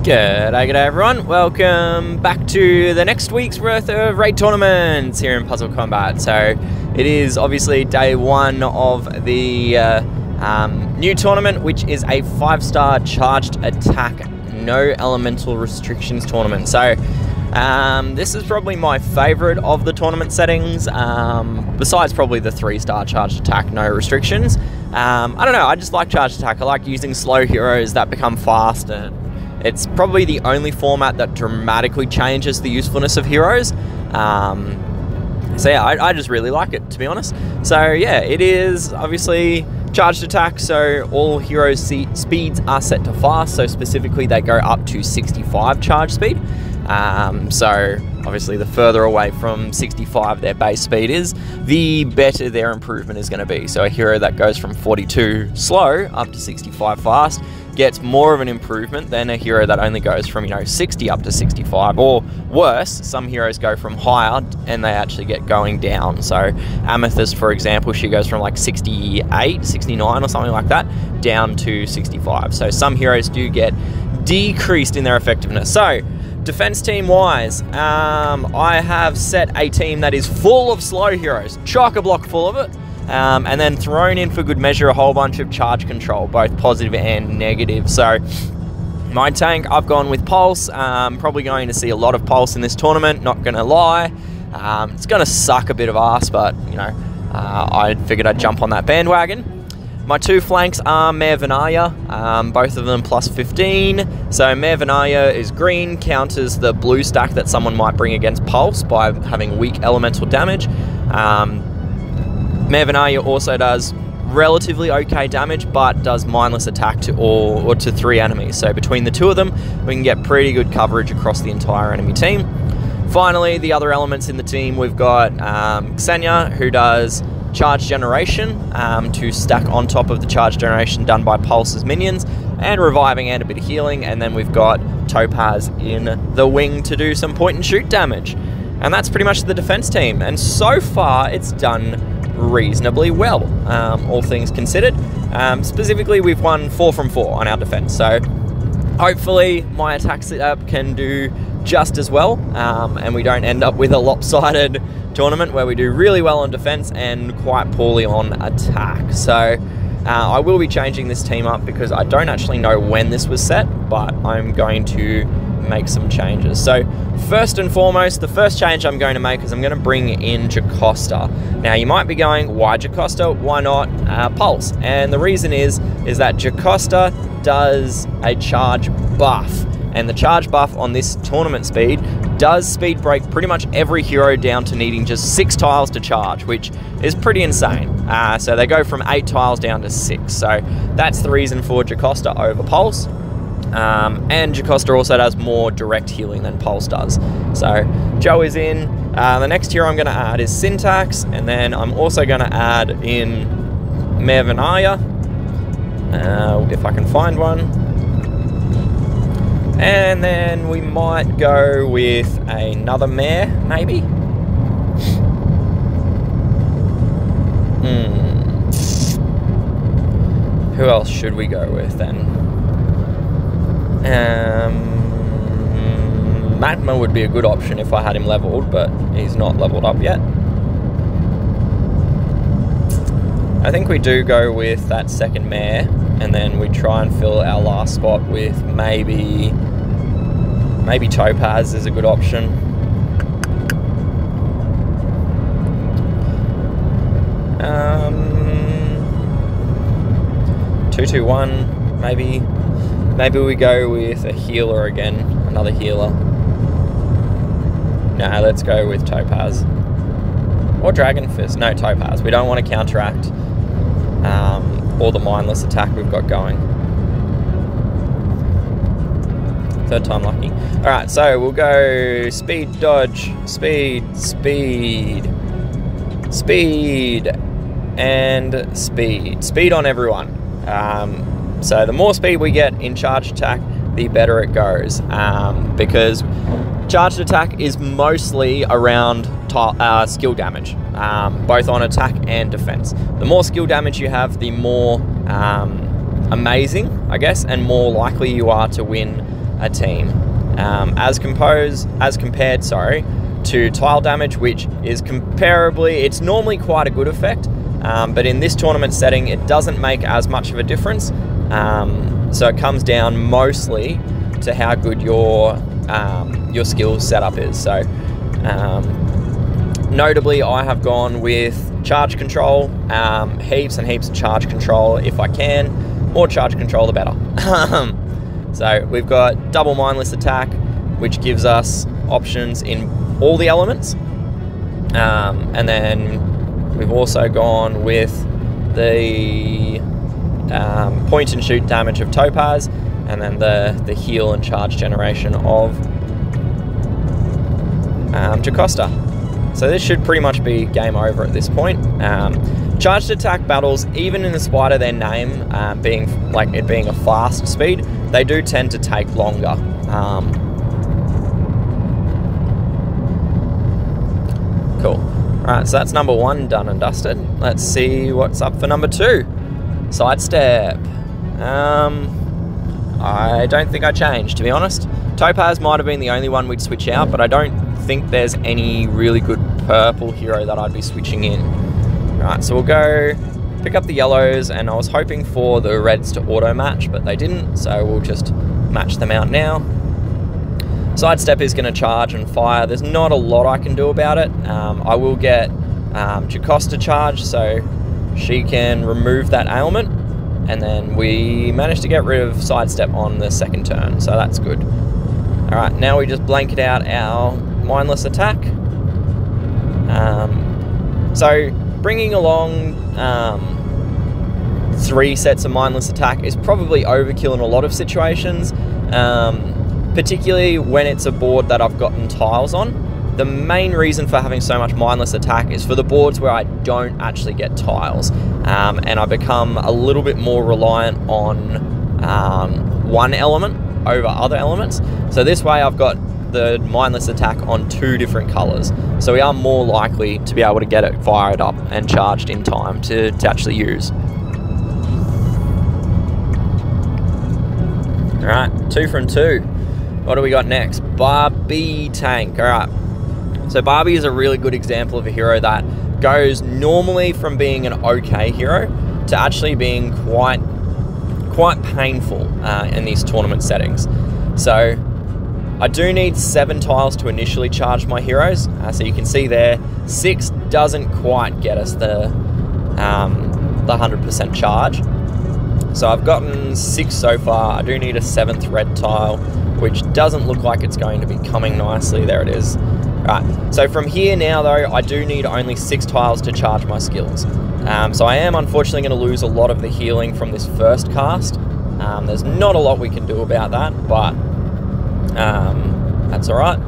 G'day everyone, welcome back to the next week's worth of raid tournaments here in PuzzleCombat. So it is obviously day one of the new tournament, which is a 5-star charged attack, no elemental restrictions tournament. So this is probably my favourite of the tournament settings, besides probably the 3-star charged attack, no restrictions. I don't know, I just like charged attack. I like using slow heroes that become fast, and it's probably the only format that dramatically changes the usefulness of heroes. So yeah, I just really like it, to be honest. So yeah, it is obviously charged attack, so all heroes' speeds are set to fast, so specifically they go up to 65 charge speed. So obviously the further away from 65 their base speed is, the better their improvement is going to be. So a hero that goes from 42 slow up to 65 fast gets more of an improvement than a hero that only goes from, 60 up to 65, or worse, some heroes go from higher and they actually get going down. So Amethyst, for example, she goes from like 68, 69 or something like that, down to 65. So some heroes do get decreased in their effectiveness. So defense team wise, I have set a team that is full of slow heroes, chock-a-block full of it. And then thrown in for good measure a whole bunch of charge control, both positive and negative. So my tank, I've gone with Pulse. Probably going to see a lot of Pulse in this tournament, not going to lie. It's going to suck a bit of ass, but I figured I'd jump on that bandwagon. My two flanks are Mayor Vinaya, both of them plus 15. So Mayor Vinaya is green, counters the blue stack that someone might bring against Pulse by having weak elemental damage. Mayor Vinaya also does relatively okay damage, but does mindless attack to all or to 3 enemies. So between the two of them, we can get pretty good coverage across the entire enemy team. Finally, the other elements in the team, we've got Ksenia, who does charge generation to stack on top of the charge generation done by Pulse's minions, and reviving and a bit of healing. And then we've got Topaz in the wing to do some point and shoot damage. And that's pretty much the defense team. And so far, it's done reasonably well, all things considered. Specifically, we've won 4 from 4 on our defense, so hopefully my attack setup can do just as well, and we don't end up with a lopsided tournament where we do really well on defense and quite poorly on attack. So I will be changing this team up because I don't actually know when this was set, but I'm going to make some changes. So first and foremost, the first change I'm going to make is I'm going to bring in Jocasta. Now you might be going, why Jocasta? Why not Pulse? And the reason is that Jocasta does a charge buff, and the charge buff on this tournament speed does speed break pretty much every hero down to needing just 6 tiles to charge, which is pretty insane. So they go from 8 tiles down to 6. So that's the reason for Jocasta over Pulse. And Jocasta also does more direct healing than Pulse does. So Joe is in. The next hero I'm going to add is Syntax, and then I'm also going to add in Mayor Vinaya, if I can find one. And then we might go with another Mayor, maybe. Who else should we go with then? Magma would be a good option if I had him leveled, but he's not leveled up yet. I think we do go with that second Mayor, and then we try and fill our last spot with maybe Topaz is a good option. Two-two-one, maybe. Maybe we go with a healer again, another healer. No, let's go with Topaz. Or Dragon Fist. No, Topaz. We don't want to counteract all the mindless attack we've got going. Third time lucky. Alright, so we'll go speed, dodge, speed, speed, speed, and speed. Speed on everyone. So the more speed we get in charged attack, the better it goes, because charged attack is mostly around skill damage, both on attack and defense. The more skill damage you have, the more amazing, I guess, and more likely you are to win a team, as compared, sorry, to tile damage, which is comparably, it's normally quite a good effect, but in this tournament setting, it doesn't make as much of a difference. So it comes down mostly to how good your skills setup is. So notably, I have gone with charge control, heaps and heaps of charge control if I can. More charge control, the better. So we've got double mindless attack, which gives us options in all the elements. And then we've also gone with the point and shoot damage of Topaz, and then the heal and charge generation of Jocasta. So this should pretty much be game over at this point. Charged attack battles, even in spite of their name being a fast speed, they do tend to take longer. Cool. Alright, so that's number 1 done and dusted. Let's see what's up for number 2. Sidestep. I don't think I changed, to be honest. Topaz might have been the only one we'd switch out, but I don't think there's any really good purple hero that I'd be switching in. Right, so we'll go pick up the yellows, and I was hoping for the reds to auto match, but they didn't, so we'll just match them out now. Sidestep is going to charge and fire. There's not a lot I can do about it. I will get Jocasta charge, so she can remove that ailment, and then we managed to get rid of Sidestep on the second turn, so that's good. Alright, now we just blanket out our mindless attack. So bringing along 3 sets of mindless attack is probably overkill in a lot of situations, particularly when it's a board that I've gotten tiles on. The main reason for having so much mindless attack is for the boards where I don't actually get tiles, and I become a little bit more reliant on one element over other elements. So this way I've got the mindless attack on 2 different colors, so we are more likely to be able to get it fired up and charged in time to actually use. Alright, 2 from 2. What do we got next? Barbie tank. Alright, so Barbie is a really good example of a hero that goes normally from being an okay hero to actually being quite painful in these tournament settings. So I do need 7 tiles to initially charge my heroes. So you can see there, 6 doesn't quite get us the 100% charge. So I've gotten 6 so far. I do need a 7th red tile, which doesn't look like it's going to be coming nicely. There it is. Right, so from here now though, I do need only 6 tiles to charge my skills. So I am unfortunately going to lose a lot of the healing from this first cast. There's not a lot we can do about that, but that's alright.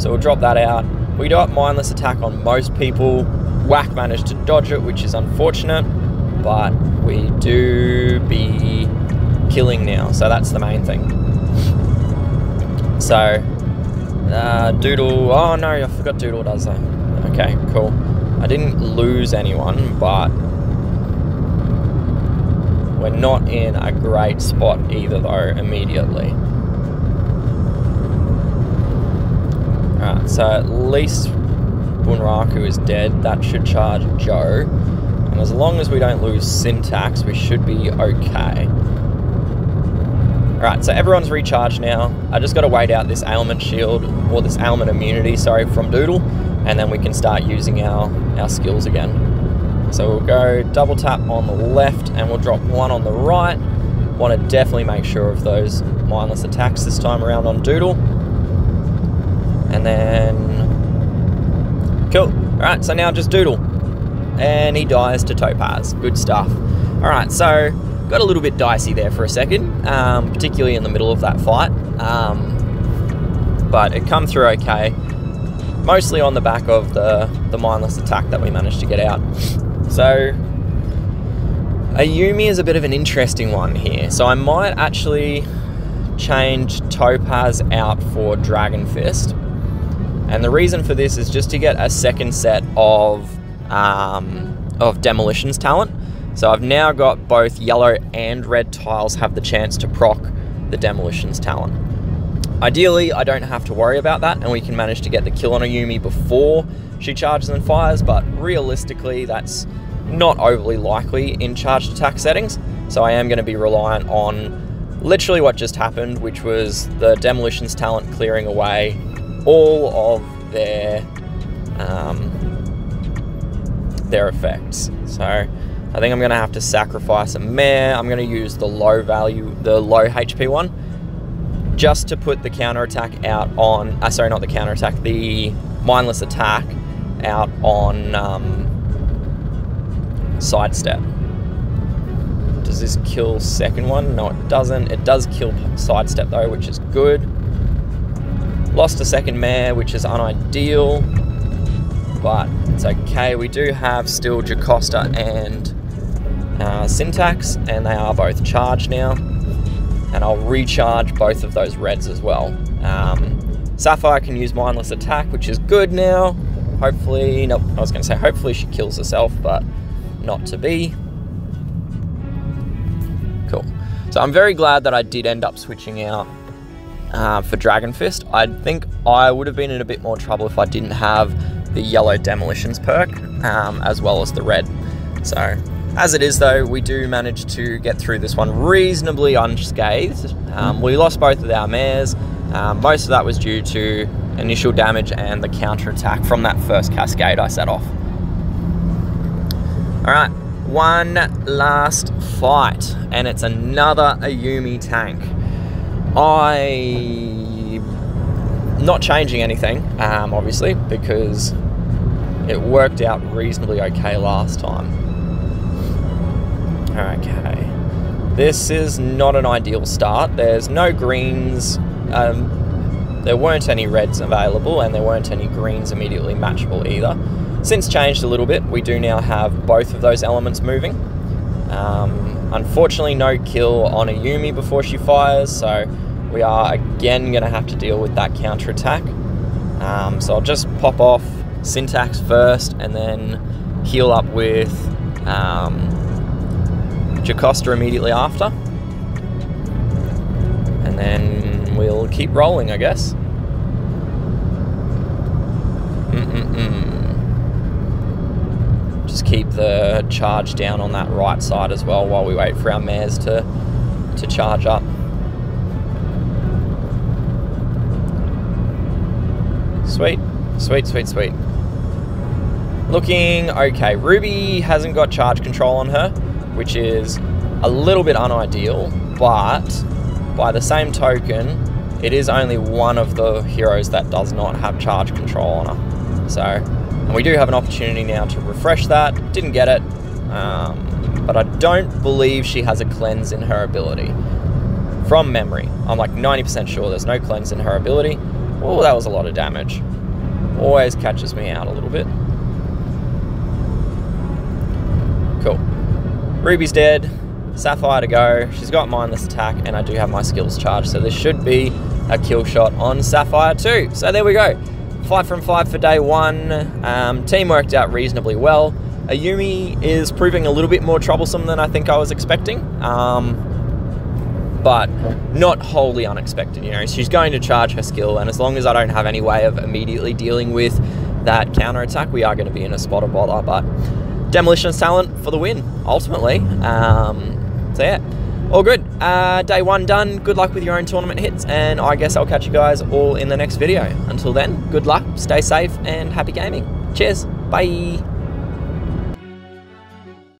So we'll drop that out. We do have mindless attack on most people. Whack managed to dodge it, which is unfortunate, but we do be killing now, so that's the main thing. So Doodle, oh no, I forgot Doodle does that. Okay, cool. I didn't lose anyone, but we're not in a great spot either though immediately. Alright, so at least Bunraku is dead. That should charge Joe. And as long as we don't lose Syntax, we should be okay. Alright, so everyone's recharged now. I just got to wait out this ailment shield, or this ailment immunity, sorry, from Doodle, and then we can start using our skills again. So we'll go double tap on the left, and we'll drop 1 on the right. Want to definitely make sure of those mindless attacks this time around on Doodle. And then... cool. Alright, so now just Doodle. And he dies to Topaz. Good stuff. Alright, so got a little bit dicey there for a second, particularly in the middle of that fight. But it come through okay. Mostly on the back of the mindless attack that we managed to get out. So Ayumi is a bit of an interesting one here. So I might actually change Topaz out for Dragon Fist. And the reason for this is just to get a second set of Demolitions talent. So I've now got both yellow and red tiles have the chance to proc the Demolitions talent. Ideally, I don't have to worry about that, and we can manage to get the kill on a Yuumi before she charges and fires, but realistically, that's not overly likely in charged attack settings, so I am going to be reliant on literally what just happened, which was the Demolitions talent clearing away all of their effects. So I think I'm going to have to sacrifice a mare. I'm going to use the low HP one, just to put the counterattack out on, sorry, not the counterattack, the mindless attack out on sidestep. Does this kill second one? No, it doesn't. It does kill sidestep though, which is good. Lost a second mare, which is unideal, but it's okay. We do have still Jocasta and Syntax, and they are both charged now. And I'll recharge both of those reds as well. Sapphire can use mindless attack, which is good now. Hopefully, nope, I was going to say hopefully she kills herself, but not to be. Cool. So I'm very glad that I did end up switching out for Dragon Fist. I think I would have been in a bit more trouble if I didn't have the yellow Demolitions perk, as well as the red. So, as it is though, we do manage to get through this one reasonably unscathed. We lost both of our mares. Most of that was due to initial damage and the counterattack from that first cascade I set off. Alright, one last fight, and it's another Yuumi tank. I'm not changing anything, obviously, because it worked out reasonably okay last time. Okay, this is not an ideal start. There's no greens, there weren't any reds available, and there weren't any greens immediately matchable either. Since changed a little bit, we do now have both of those elements moving. Unfortunately, no kill on a Yuumi before she fires, so we are again going to have to deal with that counterattack. So I'll just pop off Syntax first, and then heal up with Jocasta immediately after. And then we'll keep rolling, I guess. Just keep the charge down on that right side as well while we wait for our mares to charge up. Sweet, sweet, sweet, sweet. Looking okay. Ruby hasn't got charge control on her, which is a little bit unideal, but by the same token, it is only one of the heroes that does not have charge control on her. So, and we do have an opportunity now to refresh that. Didn't get it, but I don't believe she has a cleanse in her ability. From memory, I'm like 90% sure there's no cleanse in her ability. Oh, that was a lot of damage. Always catches me out a little bit. Cool. Ruby's dead. Sapphire to go. She's got mindless attack, and I do have my skills charged, so this should be a kill shot on Sapphire too. So there we go. 5 from 5 for day one. Team worked out reasonably well. A Yuumi is proving a little bit more troublesome than I think I was expecting. But not wholly unexpected, you know. She's going to charge her skill, and as long as I don't have any way of immediately dealing with that counterattack, we are going to be in a spot of bother. But Demolitions talent for the win, ultimately. So yeah, all good. Day one done. Good luck with your own tournament hits, and I guess I'll catch you guys all in the next video. Until then, good luck, stay safe, and happy gaming. Cheers, bye.